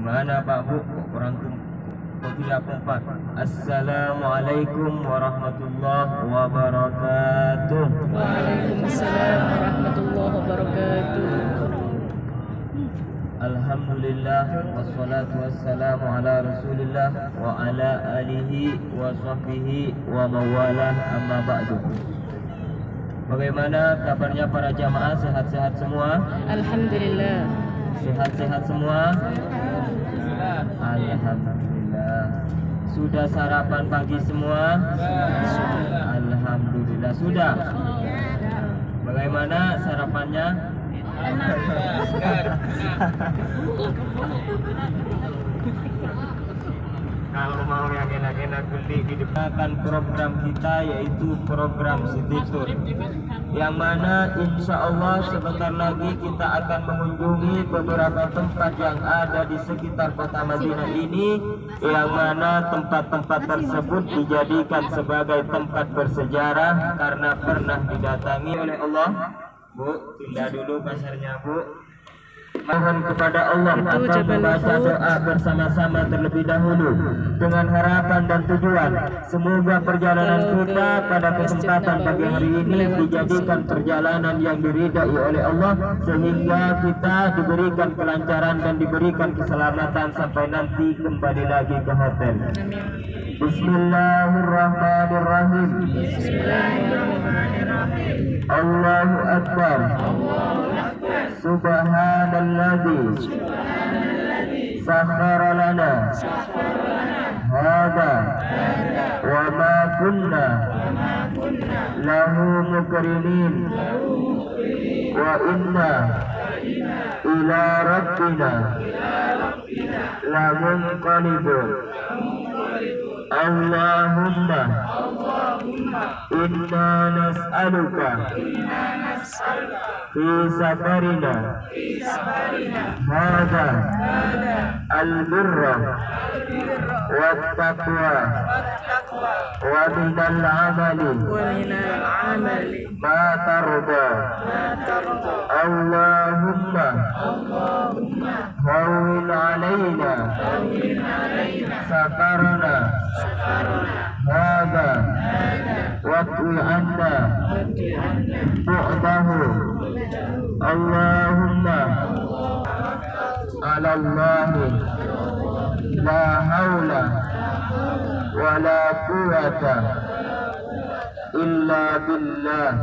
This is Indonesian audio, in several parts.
Gimana Pak Bu? Kurang tidak kompak. Assalamualaikum warahmatullahi wabarakatuh. Waalaikumsalam warahmatullahi wabarakatuh. Alhamdulillah wassalatu wassalamu ala Rasulillah wa ala alihi wa sahbihi wa mawalah, amma ba'du. Bagaimana kabarnya para jamaah? Sehat-sehat semua? Alhamdulillah. Sehat-sehat semua? Alhamdulillah. Sudah sarapan pagi semua? Alhamdulillah sudah. Bagaimana sarapannya? Kalau mau yang enak-enak beli di depan program kita, yaitu program Sititur, yang mana insya Allah sebentar lagi kita akan mengunjungi beberapa tempat yang ada di sekitar kota Madinah ini, yang mana tempat-tempat tersebut dijadikan sebagai tempat bersejarah karena pernah didatangi oleh Allah. Bu, tunda dulu pasarnya Bu. Mohon kepada Allah atau membaca doa bersama-sama terlebih dahulu dengan harapan dan tujuan semoga perjalanan kita pada kesempatan pagi hari ini dijadikan perjalanan yang diridai oleh Allah, sehingga kita diberikan kelancaran dan diberikan keselamatan sampai nanti kembali lagi ke hotel. Bismillahirrahmanirrahim. Allahu Akbar. Subhanalladzi sakhkhara lana hadza wa ma kunna lahu muqrinin wa inna ila rabbina lamunqalibun. Allahumma inna nas'aluka fi safarina hadha al-birra wat taqwa wa minal amali ma tarda. Allahumma hawwin alaina safarana hadha waqi anna bu'dahu. Allahumma ala Allahi la hawla wa la quwwata illa billah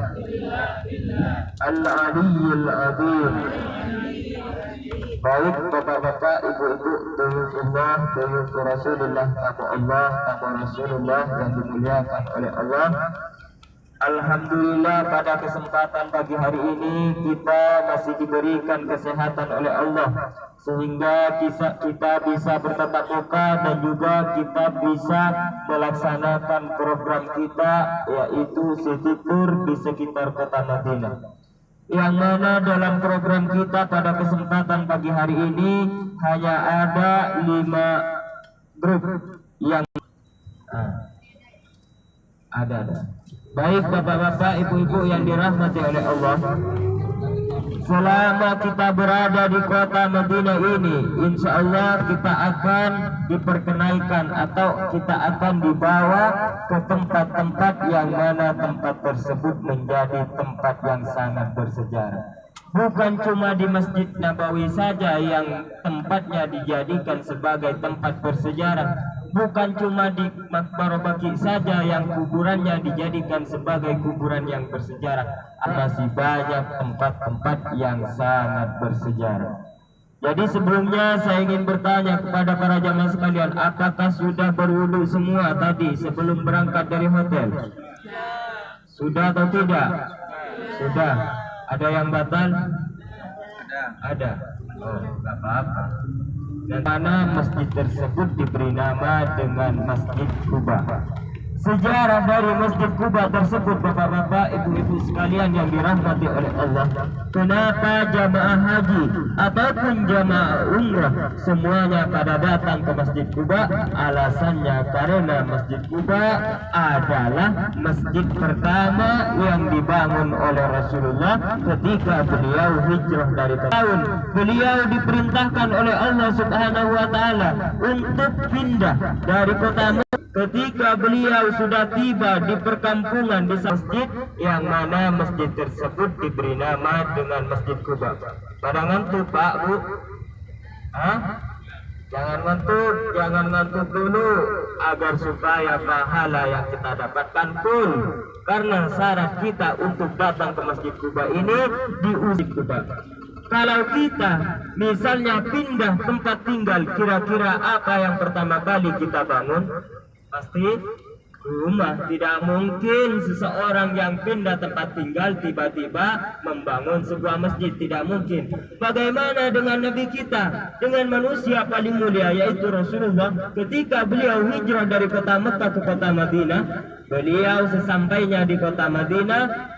al-aliyyil azim. Baik bapak-bapak, ibu-ibu, Rasulullah, Rasulullah, takwa Allah, takwa Rasulullah yang dimuliakan oleh Allah. Alhamdulillah pada kesempatan pagi hari ini kita masih diberikan kesehatan oleh Allah, sehingga kita bisa bertatap muka dan juga kita bisa melaksanakan program kita, yaitu Sititur di sekitar kota Madinah. Yang mana dalam program kita pada kesempatan pagi hari ini hanya ada 5 grup yang ada. Baik bapak-bapak, ibu-ibu yang dirahmati oleh Allah, selama kita berada di kota Madinah ini, insya Allah kita akan diperkenalkan atau kita akan dibawa ke tempat-tempat yang mana tempat tersebut menjadi tempat yang sangat bersejarah. Bukan cuma di Masjid Nabawi saja yang tempatnya dijadikan sebagai tempat bersejarah, bukan cuma di Maqbarah Baqi saja yang kuburannya dijadikan sebagai kuburan yang bersejarah. Masih banyak tempat-tempat yang sangat bersejarah. Jadi sebelumnya saya ingin bertanya kepada para jamaah sekalian, apakah sudah berwudu semua tadi sebelum berangkat dari hotel? Sudah atau tidak? Sudah. Ada yang batal? Ada. Oh, enggak apa-apa. Dan mana masjid tersebut diberi nama dengan Masjid Quba. sejarah dari Masjid Quba tersebut, bapak-bapak, ibu-ibu sekalian yang dirahmati oleh Allah. Kenapa jamaah haji ataupun jamaah umrah semuanya pada datang ke Masjid Quba? Alasannya karena Masjid Quba adalah masjid pertama yang dibangun oleh Rasulullah ketika beliau hijrah dari tahun. Beliau diperintahkan oleh Allah Subhanahu wa taala untuk pindah dari kota Mekah. Ketika beliau sudah tiba di perkampungan di masjid, yang mana masjid tersebut diberi nama dengan Masjid Quba. Pada ngantuk Pak, Bu? Jangan ngantuk dulu, agar supaya pahala yang kita dapatkan full. Karena syarat kita untuk datang ke Masjid Quba ini diuji Quba. Kalau kita misalnya pindah tempat tinggal, kira-kira apa yang pertama kali kita bangun? Pasti rumah. Tidak mungkin seseorang yang pindah tempat tinggal tiba-tiba membangun sebuah masjid, tidak mungkin. Bagaimana dengan Nabi kita, dengan manusia paling mulia yaitu Rasulullah? Ketika beliau hijrah dari kota Mekah ke kota Madinah, beliau sesampainya di kota Madinah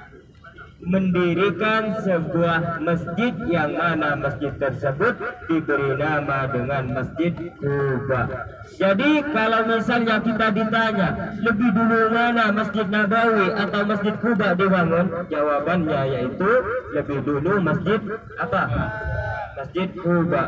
mendirikan sebuah masjid, yang mana masjid tersebut diberi nama dengan Masjid Quba. Jadi kalau misalnya kita ditanya lebih dulu mana Masjid Nabawi atau Masjid Quba dibangun, jawabannya yaitu lebih dulu Masjid apa? Masjid Quba.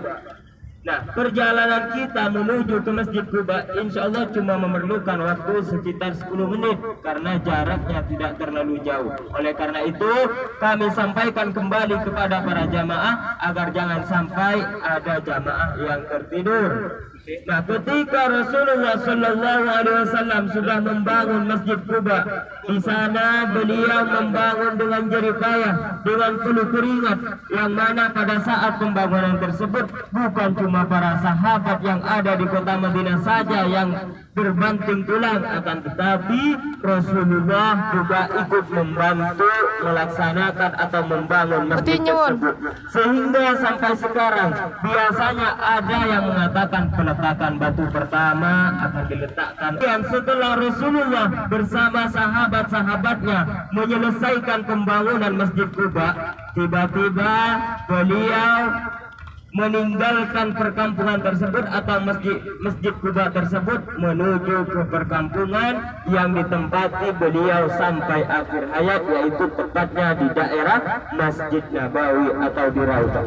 Nah, perjalanan kita menuju ke Masjid Quba insya Allah cuma memerlukan waktu sekitar 10 menit karena jaraknya tidak terlalu jauh. Oleh karena itu kami sampaikan kembali kepada para jamaah agar jangan sampai ada jamaah yang tertidur. Nah, ketika Rasulullah Shallallahu Alaihi Wasallam sudah membangun Masjid Quba, di sana beliau membangun dengan jerih payah, dengan penuh keringat, yang mana pada saat pembangunan tersebut bukan cuma para sahabat yang ada di kota Madinah saja yang berbanting tulang, akan tetapi Rasulullah juga ikut membantu melaksanakan atau membangun masjid tersebut. Sehingga sampai sekarang biasanya ada yang mengatakan peletakan batu pertama akan diletakkan, dan setelah Rasulullah bersama sahabat-sahabatnya menyelesaikan pembangunan Masjid Quba, tiba-tiba beliau meninggalkan perkampungan tersebut atau masjid Quba tersebut menuju ke perkampungan yang ditempati beliau sampai akhir hayat, yaitu tepatnya di daerah Masjid Nabawi atau di Raudah.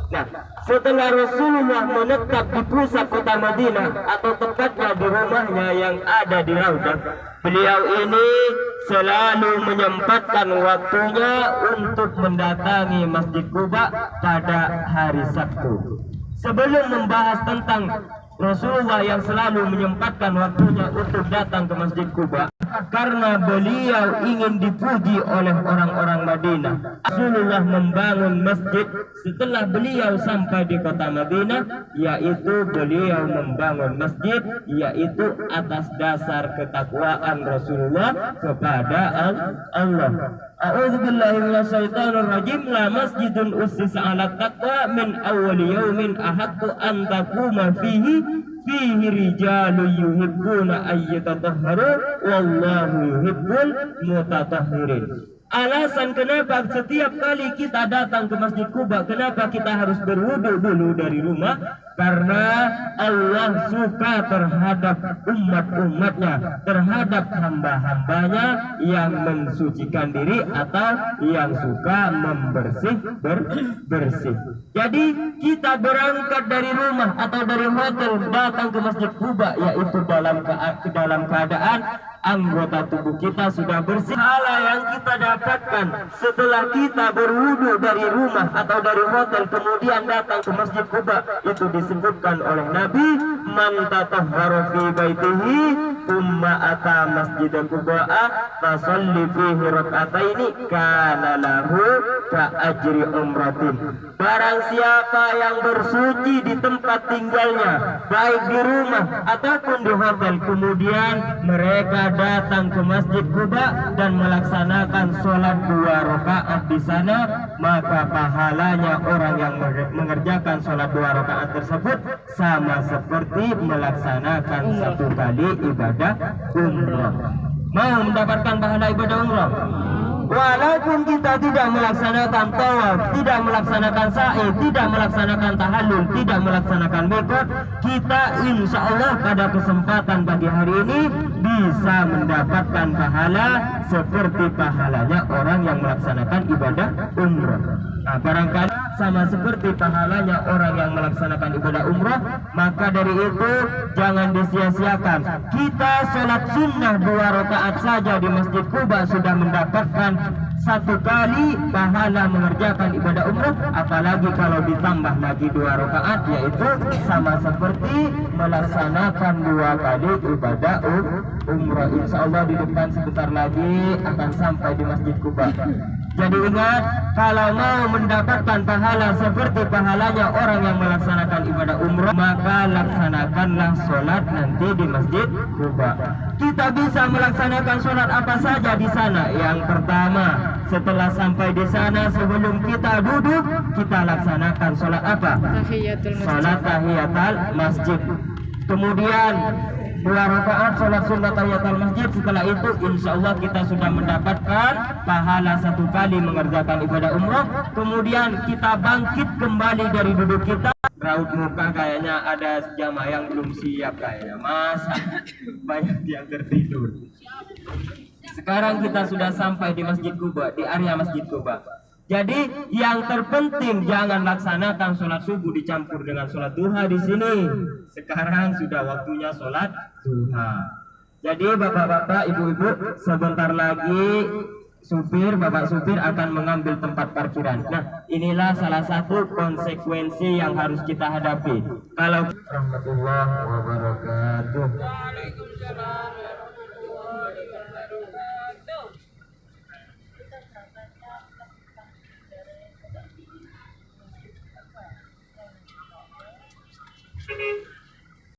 Nah, setelah Rasulullah menetap di pusat kota Madinah atau tepatnya di rumahnya yang ada di Raudah, beliau ini selalu menyempatkan waktunya untuk mendatangi Masjid Quba pada hari Sabtu. Sebelum membahas tentang Rasulullah yang selalu menyempatkan waktunya untuk datang ke Masjid Quba, karena beliau ingin dipuji oleh orang-orang Madinah, Rasulullah membangun masjid setelah beliau sampai di kota Madinah, yaitu beliau membangun masjid yaitu atas dasar ketakwaan Rasulullah kepada Allah. A'udzubillahi minasyaitonir rajim. La masjidun ussisa 'ala taqwa min awwali yaumin ahaqqu an taquma fihi rijalun yuhibbuna ayyatatahharu wallahu yuhibbul mutatahhirin. Alasan kenapa setiap kali kita datang ke Masjid Quba, kenapa kita harus berwudu dulu dari rumah? Karena Allah suka terhadap umat-umatnya, terhadap hamba-hambanya yang mensucikan diri atau yang suka bersih. Jadi kita berangkat dari rumah atau dari hotel datang ke Masjid Quba, yaitu dalam keadaan anggota tubuh kita sudah bersih. Hal yang kita dapatkan setelah kita berwudu dari rumah atau dari hotel kemudian datang ke Masjid Quba, itu disebutkan oleh Nabi, man tatahhara fi baitihi thumma ata masjid Quba fa shalli fihi rak'ataini kana lahu ka ajri umratin. Barang siapa yang bersuci di tempat tinggalnya, baik di rumah ataupun di hotel, kemudian mereka datang ke Masjid Quba dan melaksanakan sholat 2 rakaat di sana, maka pahalanya orang yang mengerjakan sholat 2 rakaat tersebut sama seperti melaksanakan 1 kali ibadah umrah. Mau mendapatkan pahala ibadah umrah? Walaupun kita tidak melaksanakan tawaf, tidak melaksanakan sa'i, tidak melaksanakan tahallul, tidak melaksanakan mikot, kita insya Allah pada kesempatan pagi hari ini bisa mendapatkan pahala seperti pahalanya orang yang melaksanakan ibadah umrah. Nah, barangkali sama seperti pahalanya orang yang melaksanakan ibadah umrah, maka dari itu jangan disia-siakan. Kita sholat sunnah 2 rakaat saja di Masjid Quba sudah mendapatkan 1 kali pahala mengerjakan ibadah umrah, apalagi kalau ditambah lagi 2 rakaat, yaitu sama seperti melaksanakan 2 kali ibadah umrah. Insya Allah di depan sebentar lagi akan sampai di Masjid Quba. Jadi ingat, kalau mau mendapatkan pahala seperti pahalanya orang yang melaksanakan ibadah umrah, maka laksanakanlah sholat nanti di Masjid Quba. Kita bisa melaksanakan sholat apa saja di sana. Yang pertama, setelah sampai di sana, sebelum kita duduk, kita laksanakan sholat apa? Tahiyatul masjid. Sholat tahiyatul masjid. Kemudian 2 rakaat sholat sunnah tahiyatul masjid. Setelah itu insya Allah kita sudah mendapatkan pahala 1 kali mengerjakan ibadah umrah. Kemudian kita bangkit kembali dari duduk kita. Raut muka kayaknya ada jamaah yang belum siap kayaknya. Masa banyak yang tertidur. Sekarang kita sudah sampai di Masjid Quba, di area Masjid Quba. Jadi yang terpenting jangan laksanakan sholat subuh dicampur dengan sholat duha di sini. Sekarang sudah waktunya sholat duha. Jadi bapak-bapak, ibu-ibu, sebentar lagi bapak supir akan mengambil tempat parkiran. Nah, inilah salah satu konsekuensi yang harus kita hadapi. Kalau warahmatullahi wabarakatuh.